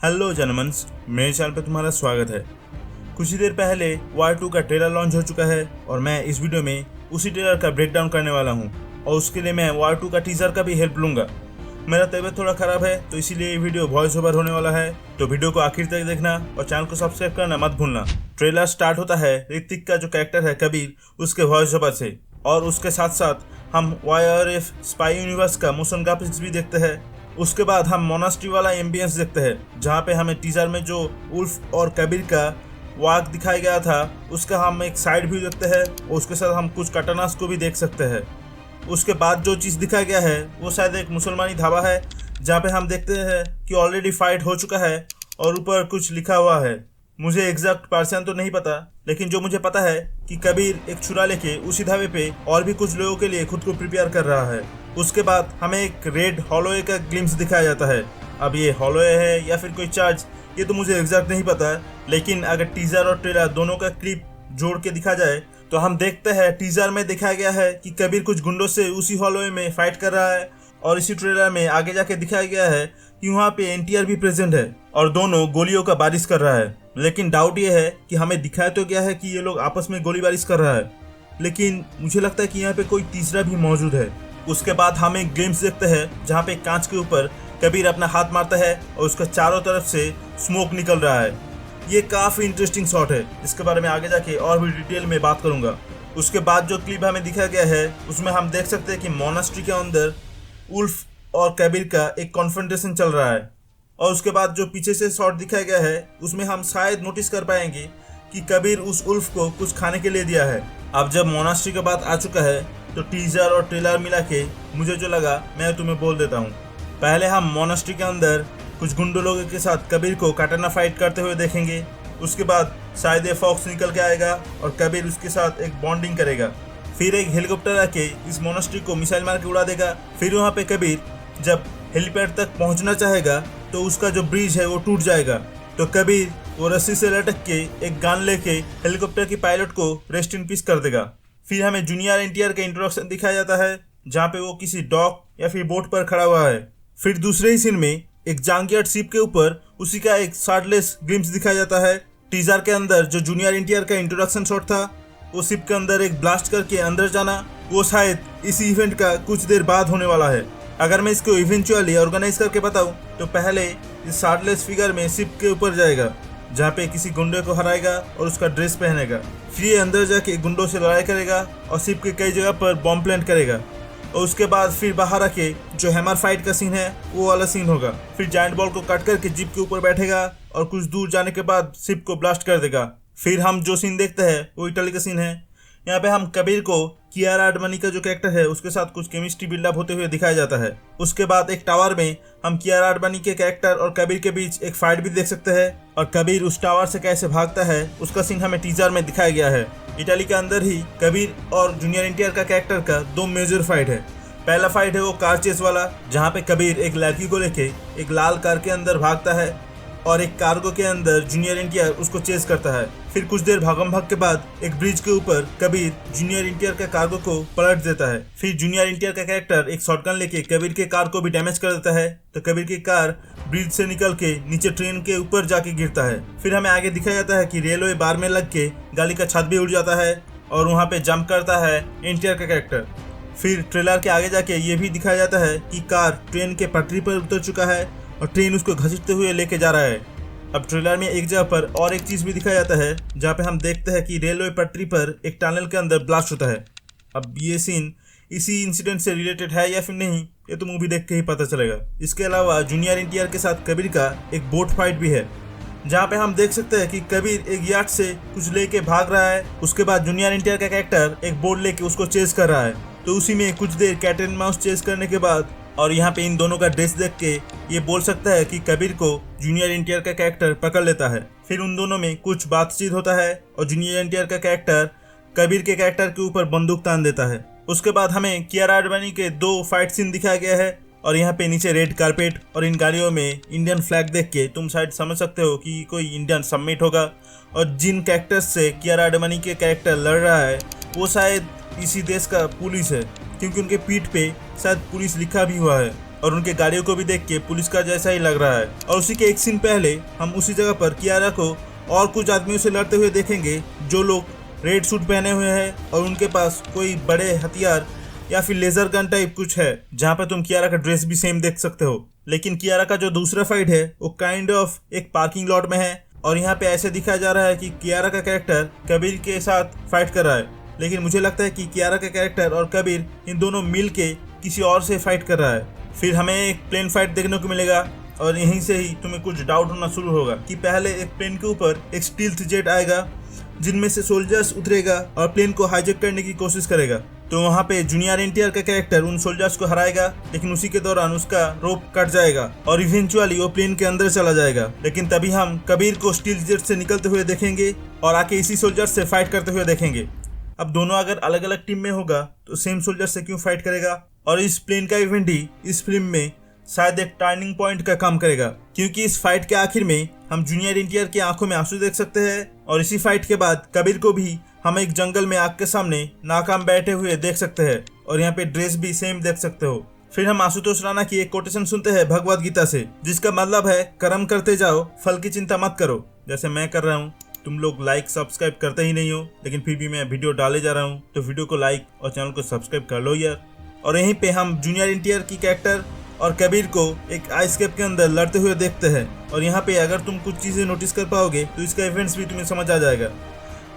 Hello जनमन्स, मेरे channel पर तुम्हारा स्वागत है। कुछ ही देर पहले वार 2 का ट्रेलर लॉन्च हो चुका है और मैं इस वीडियो में उसी ट्रेलर का ब्रेकडाउन करने वाला हूं और उसके लिए मैं वार 2 का टीजर का भी हेल्प लूंगा। मेरा तबीयत थोड़ा ख़राब है तो इसीलिए ये वीडियो वॉइस ओवर होने वाला है, तो वीडियो को आखिर तक देखना और चैनल को सब्सक्राइब करना मत भूलना। ट्रेलर स्टार्ट होता है ऋतिक का जो कैरेक्टर है कबीर, उसके वॉइस ओवर से, और उसके साथ साथ हम YRF स्पाई यूनिवर्स का मोशन ग्राफिक्स भी देखते हैं। उसके बाद हम मोनास्ट्री वाला एम्बियंस देखते हैं जहाँ पे हमें टीजर में जो उल्फ और कबीर का वाक दिखाया गया था उसका हम एक साइड व्यू देखते हैं और उसके साथ हम कुछ कटानास को भी देख सकते हैं। उसके बाद जो चीज़ दिखाया गया है वो शायद एक मुसलमानी ढाबा है जहाँ पे हम देखते हैं कि ऑलरेडी फाइट हो चुका है और ऊपर कुछ लिखा हुआ है। मुझे एग्जैक्ट पर्सन तो नहीं पता, लेकिन जो मुझे पता है कि कबीर एक छुरा लेके उसी ढाबे पे और भी कुछ लोगों के लिए खुद को प्रिपेयर कर रहा है। उसके बाद हमें एक रेड हॉलोए का ग्लिम्स दिखाया जाता है। अब ये हॉलोए है या फिर कोई चार्ज, ये तो मुझे एग्जैक्ट नहीं पता, लेकिन अगर टीजर और ट्रेलर दोनों का क्लिप जोड़ के दिखा जाए तो हम देखते हैं टीजर में दिखाया गया है कि कबीर कुछ गुंडों से उसी हॉलोए में फाइट कर रहा है और इसी ट्रेलर में आगे जाके दिखाया गया है कि वहाँ पे NTR भी प्रेजेंट है और दोनों गोलियों का बारिश कर रहा है। लेकिन डाउट ये है कि हमें दिखाया तो गया है कि ये लोग आपस में गोली बारिश कर रहा है, लेकिन मुझे लगता है कि यहाँ पे कोई तीसरा भी मौजूद है। उसके बाद हम एक ग्लिम्स देखते हैं जहाँ पे कांच के ऊपर कबीर अपना हाथ मारता है और उसका चारों तरफ से स्मोक निकल रहा है। ये काफ़ी इंटरेस्टिंग शॉट है, इसके बारे में आगे जाके और भी डिटेल में बात करूँगा। उसके बाद जो क्लिप हमें दिखाया गया है उसमें हम देख सकते हैं कि मोनास्ट्री के अंदर उल्फ और कबीर का एक कॉन्फ्रंटेशन चल रहा है और उसके बाद जो पीछे से शॉट दिखाया गया है उसमें हम शायद नोटिस कर पाएंगे कि कबीर उस उल्फ को कुछ खाने के लिए दिया है। अब जब मोनास्ट्री का बात आ चुका है तो टीजर और ट्रेलर मिला के मुझे जो लगा मैं तुम्हें बोल देता हूँ। पहले हम मोनास्ट्री के अंदर कुछ गुंडों लोगों के साथ कबीर को काटाना फाइट करते हुए देखेंगे। उसके बाद शायद ये फॉक्स निकल के आएगा और कबीर उसके साथ एक बॉन्डिंग करेगा। फिर एक हेलीकॉप्टर आके इस मोनास्ट्री को मिसाइल मार के उड़ा देगा। फिर वहाँ पे कबीर जब हेलीपैड तक पहुँचना चाहेगा तो उसका जो ब्रिज है वो टूट जाएगा, तो कबीर वो रस्सी से लटक के एक गन लेके हेलीकॉप्टर की पायलट को रेस्ट इन पीस कर देगा। फिर हमें जूनियर NTR का इंट्रोडक्शन दिखाया जाता है जहाँ पे वो किसी डॉक या फिर बोट पर खड़ा हुआ है। फिर दूसरे ही सीन में एक जंकयार्ड शिप के ऊपर उसी का एक शार्टलेस ग्लिम्स दिखाया जाता है। टीजर के अंदर जो जूनियर NTR का इंट्रोडक्शन शॉट था वो शिप के अंदर एक ब्लास्ट करके अंदर जाना, वो शायद इसी इवेंट का कुछ देर बाद होने वाला है। अगर मैं इसको इवेंचुअली ऑर्गेनाइज करके बताऊं तो पहले इस शार्टलेस फिगर में शिप के ऊपर जाएगा जहाँ पे किसी गुंडे को हराएगा और उसका ड्रेस पहनेगा। फिर ये अंदर जाके गुंडों से लड़ाई करेगा और शिप के कई जगह पर बॉम्ब प्लांट करेगा और उसके बाद फिर बाहर आके जो हैमर फाइट का सीन है वो वाला सीन होगा। फिर जायंट बॉल को कट करके जीप के ऊपर बैठेगा और कुछ दूर जाने के बाद शिप को ब्लास्ट कर देगा। फिर हम जो सीन देखते हैं वो इटली का सीन है। यहाँ पे हम कबीर को कियारा आडवाणी का जो कैरेक्टर है उसके साथ कुछ केमिस्ट्री बिल्डअप होते हुए दिखाया जाता है। उसके बाद एक टावर में हम कियारा आडवाणी के कैरेक्टर और कबीर के बीच एक फाइट भी देख सकते हैं और कबीर उस टावर से कैसे भागता है उसका सीन हमें टीजर में दिखाया गया है। इटली के अंदर ही कबीर और जूनियर NTR का कैरेक्टर का दो मेजर फाइट है। पहला फाइट है वो कार चेस वाला जहाँ पे कबीर एक लड़की को लेके एक लाल कार के अंदर भागता है और एक कार्गो के अंदर जूनियर NTR उसको चेस करता है। फिर कुछ देर भागम भाग के बाद एक ब्रिज के ऊपर कबीर जूनियर NTR का कार्गो को पलट देता है। फिर जूनियर NTR का कैरेक्टर एक शॉटगन लेके कबीर के कार को भी डैमेज कर देता है, तो कबीर की कार ब्रिज से निकल के नीचे ट्रेन के ऊपर जाके गिरता है। फिर हमें आगे दिखाया जाता है कि रेलवे बार में लग के गाड़ी का छत भी उड़ जाता है और वहाँ पे जंप करता है NTR का कैरेक्टर। फिर ट्रेलर के आगे जाके ये भी दिखाया जाता है कि कार ट्रेन के पटरी पर उतर चुका है और ट्रेन उसको घसीटते हुए लेके जा रहा है। अब ट्रेलर में एक जगह पर और एक चीज़ भी दिखाया जाता है जहाँ पे हम देखते हैं कि रेलवे पटरी पर एक टनल के अंदर ब्लास्ट होता है। अब ये सीन इसी इंसिडेंट से रिलेटेड है या फिर नहीं ये तो मूवी देख के ही पता चलेगा। इसके अलावा जूनियर NTR के साथ कबीर का एक बोट फाइट भी है जहाँ पे हम देख सकते हैं कि कबीर एक यार्ड से कुछ लेके भाग रहा है। उसके बाद जूनियर NTR का कैरेक्टर एक बोट लेके उसको चेस कर रहा है, तो उसी में कुछ देर कैट एंड माउस चेस करने के बाद और यहाँ पे इन दोनों का ड्रेस देख के ये बोल सकता है कि कबीर को जूनियर NTR का कैरेक्टर पकड़ लेता है। फिर उन दोनों में कुछ बातचीत होता है और जूनियर NTR का कैरेक्टर कबीर के कैरेक्टर के ऊपर बंदूक तान देता है। उसके बाद हमें कियारा आडवाणी के दो फाइट सीन दिखाया गया है और यहाँ पे नीचे रेड कारपेट और इन गाड़ियों में इंडियन फ्लैग देख के तुम शायद समझ सकते हो कि कोई इंडियन समिट होगा और जिन कैरेक्टर्स से कियारा आडवाणी के कैरेक्टर लड़ रहा है वो शायद इसी देश का पुलिस है, क्योंकि उनके पीठ पे शायद पुलिस लिखा भी हुआ है। और उनके गाड़ियों को भी देख के पुलिस का जैसा ही लग रहा है। और उसी के एक सीन पहले हम उसी जगह पर कियारा को और कुछ आदमियों से लड़ते हुए देखेंगे जो लोग रेड सूट पहने हुए हैं और उनके पास कोई बड़े हथियार या फिर लेजर गन टाइप कुछ है, जहाँ पे तुम कियारा का ड्रेस भी सेम देख सकते हो। लेकिन कियारा का जो दूसरा फाइट है वो काइंड ऑफ एक पार्किंग लॉट में है और यहाँ पे ऐसे दिखाया जा रहा है कि कियारा का कैरेक्टर कबीर के साथ फाइट कर रहा है। लेकिन मुझे लगता है कि कियारा का कैरेक्टर और कबीर इन दोनों मिल के किसी और से फाइट कर रहा है। फिर हमें एक प्लेन फाइट देखने को मिलेगा और यहीं से ही तुम्हें कुछ डाउट होना शुरू होगा कि पहले एक प्लेन के ऊपर एक स्टील्थ जेट आएगा जिनमें से सोल्जर्स उतरेगा और प्लेन को हाईजैक करने की कोशिश करेगा। तो वहाँ पे जूनियर एनटीआर का कैरेक्टर उन सोल्जर्स को हराएगा, लेकिन उसी के दौरान उसका रोप कट जाएगा और इवेंचुअली वो प्लेन के अंदर चला जाएगा। लेकिन तभी हम कबीर को स्टील जेट से निकलते हुए देखेंगे और आके इसी सोल्जर्स से फाइट करते हुए देखेंगे। अब दोनों अगर अलग अलग टीम में होगा तो सेम सोल्जर से क्यों फाइट करेगा? और इस प्लेन का इवेंट ही इस फिल्म में शायद एक टर्निंग पॉइंट का काम करेगा, क्योंकि इस फाइट के आखिर में हम जूनियर एनटीआर की आंखों में आंसू देख सकते हैं और इसी फाइट के बाद कबीर को भी हम एक जंगल में आग के सामने नाकाम बैठे हुए देख सकते हैं और यहाँ पे ड्रेस भी सेम देख सकते हो। फिर हम आशुतोष राणा की एक कोटेशन सुनते हैं भगवद गीता से, जिसका मतलब है कर्म करते जाओ, फल की चिंता मत करो। जैसे मैं कर रहा हूँ, तुम लोग लाइक सब्सक्राइब करते ही नहीं हो, लेकिन फिर भी मैं वीडियो डाले जा रहा हूँ, तो वीडियो को लाइक और चैनल को सब्सक्राइब कर लो यार। और यहीं पे हम जूनियर एनटीआर की कैरेक्टर और कबीर को एक आइस कैप के अंदर लड़ते हुए देखते हैं और यहाँ पे अगर तुम कुछ चीज़ें नोटिस कर पाओगे तो इसका इवेंट्स भी तुम्हें समझ आ जाएगा।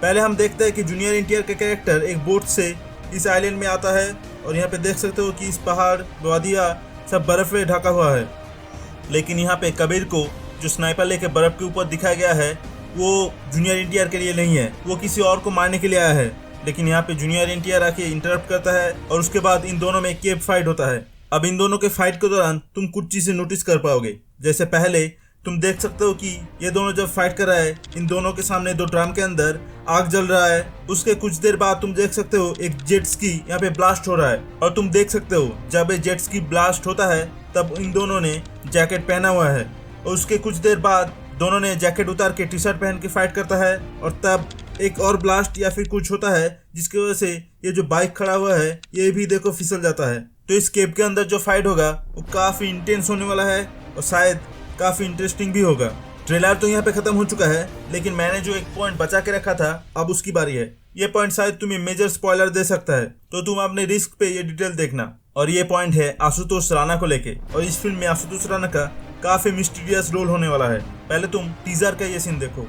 पहले हम देखते हैं कि जूनियर एनटीआर का कैरेक्टर एक बोट से इस आइलैंड में आता है और यहाँ पे देख सकते हो कि इस पहाड़ वादिया सब बर्फ में ढका हुआ है। लेकिन यहाँ पे कबीर को जो स्नाइपर लेके बर्फ के ऊपर दिखाया गया है वो जूनियर एनटीआर के लिए नहीं है, वो किसी और को मारने के लिए आया है। लेकिन यहाँ पे जूनियर एनटीआर आके इंटरप्ट करता है और उसके बाद इन दोनों में केप फाइट होता है। अब इन दोनों के फाइट के दौरान तुम कुछ चीजें नोटिस कर पाओगे। जैसे पहले तुम देख सकते हो कि ये दोनों जब फाइट कर रहा है, इन दोनों के सामने दो ड्रम के अंदर आग जल रहा है। उसके कुछ देर बाद तुम देख सकते हो एक जेट स्की यहाँ पे ब्लास्ट हो रहा है और तुम देख सकते हो जब ये जेट स्की ब्लास्ट होता है तब इन दोनों ने जैकेट पहना हुआ है और उसके कुछ देर बाद दोनों ने जैकेट उतार के टी शर्ट पहन के फाइट करता है और तब एक और ब्लास्ट या फिर कुछ होता है जिसकी वजह से ये जो बाइक खड़ा हुआ है ये भी देखो फिसल जाता है। तो इस केप के अंदर जो फाइट होगा वो काफ़ी इंटेंस होने वाला है और शायद काफ़ी इंटरेस्टिंग भी होगा। ट्रेलर तो यहाँ पे ख़त्म हो चुका है, लेकिन मैंने जो एक पॉइंट बचा के रखा था अब उसकी बारी है। ये पॉइंट शायद तुम्हें मेजर स्पॉइलर दे सकता है, तो तुम अपने रिस्क पे ये डिटेल देखना। और ये पॉइंट है आशुतोष राणा को लेके, और इस फिल्म में आशुतोष राणा का काफ़ी मिस्टीरियस रोल होने वाला है। पहले तुम टीजर का ये सीन देखो।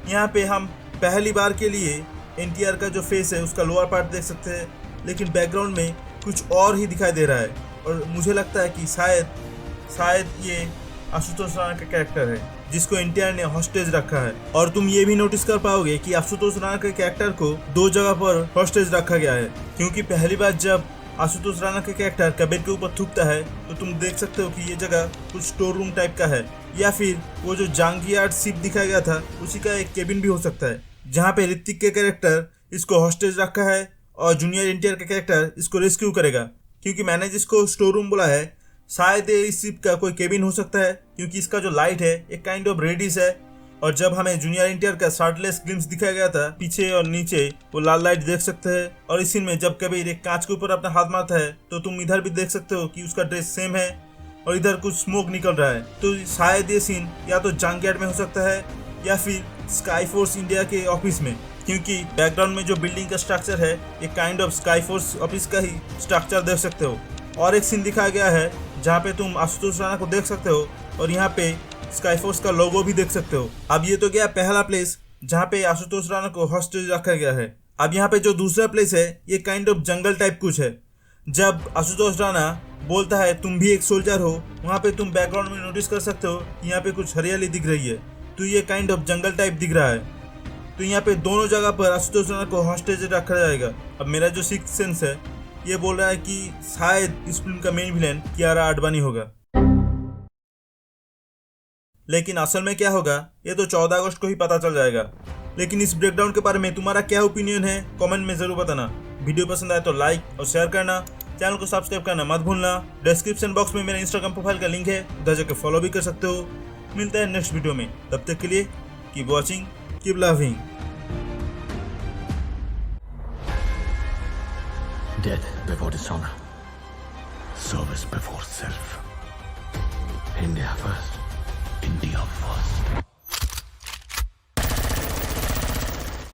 यहाँ पे हम पहली बार के लिए एनटीआर का जो फेस है उसका लोअर पार्ट देख सकते हैं, लेकिन बैकग्राउंड में कुछ और ही दिखाई दे रहा है और मुझे लगता है कि शायद ये आशुतोष राणा का कैरेक्टर है जिसको एनटीआर ने हॉस्टेज रखा है। और तुम ये भी नोटिस कर पाओगे कि आशुतोष राणा के कैरेक्टर को दो जगह पर हॉस्टेज रखा गया है, क्योंकि पहली बार जब आशुतोष राणा का कैरेक्टर कबीर के ऊपर थूकता है तो तुम देख सकते हो कि ये जगह कुछ स्टोर रूम टाइप का है, या फिर वो जो जांगियार्ड शिप दिखाया गया था उसी का एक केबिन भी हो सकता है, जहाँ पे ऋतिक के कैरेक्टर इसको हॉस्टेज रखा है और जूनियर एनटीआर का कैरेक्टर इसको रेस्क्यू करेगा। क्योंकि मैंने जिसको स्टोर रूम बोला है शायद इस शिप का कोई केबिन हो सकता है, क्योंकि इसका जो लाइट है एक काइंड ऑफ रेडिश है। और जब हमें जूनियर एनटीआर का शार्टलेस ग्लिम्स दिखाया गया था पीछे और नीचे वो लाल लाइट देख सकते हैं। और इस सीन में जब कबीर एक कांच के ऊपर अपना हाथ मारता है तो तुम इधर भी देख सकते हो कि उसका ड्रेस सेम है और इधर कुछ स्मोक निकल रहा है। तो शायद ये सीन या तो जंकयार्ड में हो सकता है या फिर स्काई फोर्स इंडिया के ऑफिस में, क्योंकि बैकग्राउंड में जो बिल्डिंग का स्ट्रक्चर है एक kind of sky force office का ही स्ट्रक्चर देख सकते हो। और एक सीन दिखाया गया है जहाँ पे तुम आशुतोष राणा को देख सकते हो और यहाँ पे स्काई फोर्स का लोगो भी देख सकते हो। अब ये तो गया पहला प्लेस जहाँ पे आशुतोष राणा को हॉस्टेज रखा गया है। अब यहाँ पे जो दूसरा प्लेस है ये काइंड ऑफ जंगल टाइप कुछ है। जब आशुतोष राणा बोलता है तुम भी एक सोल्जर हो, वहाँ पे तुम बैकग्राउंड में नोटिस कर सकते हो यहाँ पे कुछ हरियाली दिख रही है, तो ये काइंड ऑफ जंगल टाइप दिख रहा है। तो यहाँ पे दोनों जगह पर आशुतोष राणा को हॉस्टेज रखा जाएगा। अब मेरा जो सिक्स्थ सेंस है ये बोल रहा है कि शायद इस फिल्म का मेन विलेन कियारा आडवाणी होगा, लेकिन असल में क्या होगा ये तो 14 अगस्त को ही पता चल जाएगा। लेकिन इस ब्रेकडाउन के बारे में तुम्हारा क्या ओपिनियन है कमेंट में जरूर बताना। वीडियो पसंद आए तो लाइक और शेयर करना, चैनल को सब्सक्राइब करना मत भूलना। डिस्क्रिप्शन बॉक्स में मेरा इंस्टाग्राम प्रोफाइल का लिंक है, उधर जाकर फॉलो भी कर सकते हो। मिलते हैं नेक्स्ट वीडियो में, तब तक के लिए keep watching, keep loving. Death before dishonor, service before self. India first, India first.